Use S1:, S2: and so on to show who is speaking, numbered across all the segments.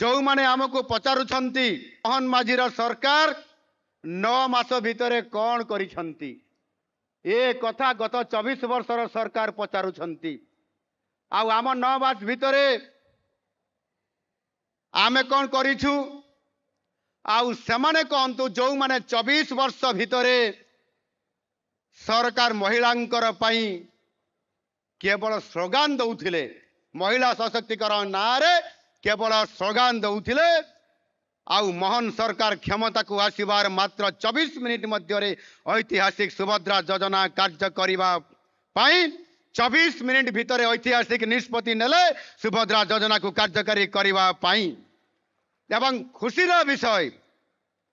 S1: जो माने आमको पचारुछंती मोहन माझीर सरकार 9 मास भितर कौन करिछंती ए कथा गत 24 वर्षर सरकार पचारुछंती आम 9 मास भितर आमे कौन करिछु आउ सेमाने कहतु जो माने 24 वर्ष भितर सरकार महिलांकर पई केवल स्लोगान दौथिले महिला सशक्तिकरण नारे केवल स्लोगान दौथिले आउ मोहन सरकार क्षमता को आसीबार मात्र 24 मिनिट मध्य ऐतिहासिक सुभद्रा योजना कार्य करने 24 मिनिट भितर ऐतिहासिक निष्पत्ति नेले सुभद्रा योजना को कार्यकारी करने एवं खुशीर विषय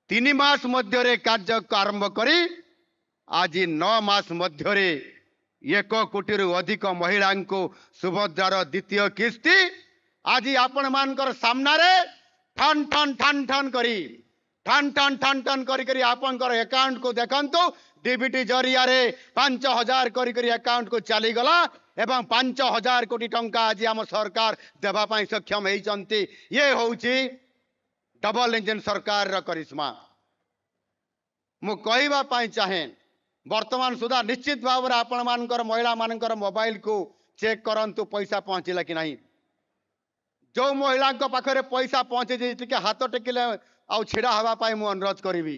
S1: 3 मास मध्य कार्य आरंभ करी आज 9 मास मध्य 1 कोटी अधिक महिला को सुभद्रार द्वितीय किस्ती आज आपण मानकर सामना रे ठन ठन ठन ठन करी ठन ठन ठन ठन करी आपनकर अकाउंट को देखंतु डीबीटी जरिया रे 5000 करी अकाउंट को चली गला एवं 5000 कोटी टंका आज आम सरकार देबा पई सक्षम होइचंती। ये होउची डबल इंजन सरकार रा करिश्मा। मु कहबा पई चाहे वर्तमान सुधा निश्चित भाव रे आपण मानकर महिला मानकर मोबाइल को चेक करंतु पैसा पहुंचला कि नहीं। जो महिला पाखरे पैसा पहुंचे टे हाथ टेकिले आउ छिड़ा हवा पाई मु अनुरोध करी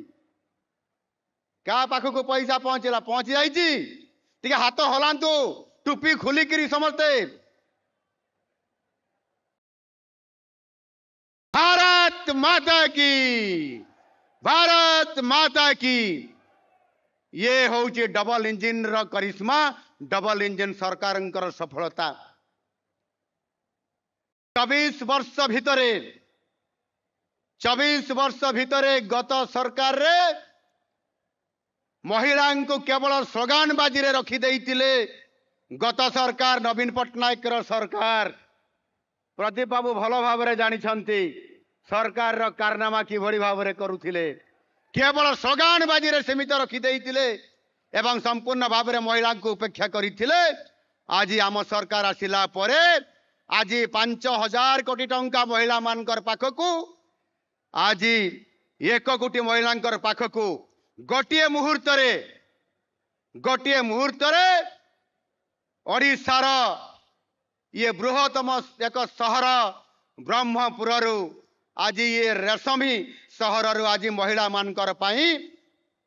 S1: क्या पाख को पैसा पहुंचला पहुंची जाइए हाथ हलांतु टुपी खुलिकी समस्ते भारत माता की भारत माता की। ये होची डबल इंजिन रो करिश्मा डबल इंजिन सरकार सफलता। 24 वर्ष भितरे गत सरकार रे महिला को केवल स्लोगान बाजी रे रखी देइतिले। गत सरकार नवीन पट्टनायक रो सरकार प्रदीप बाबू भल भाव रे जानी छंती सरकार रो कारनामा कि भली भाव रे करुथिले केवल स्लोगान बाजी रे सीमित रखी देइतिले एवं संपूर्ण भाव रे महिला को उपेक्षा करिथिले। आज आम सरकार आसिला परे आज 5000 कोटी टंका महिला मानकर पाखकू आज 1 कोटी महिलांकर पाखकू गोटे मुहूर्त ओडिशार ये बृहत्तम एक सहर ब्रह्मपुर आज ये रेशमी सहर आज महिला मानकर पाई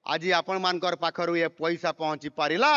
S1: आज आपण मानकर पाखरु ये पैसा पहुंची पारिला।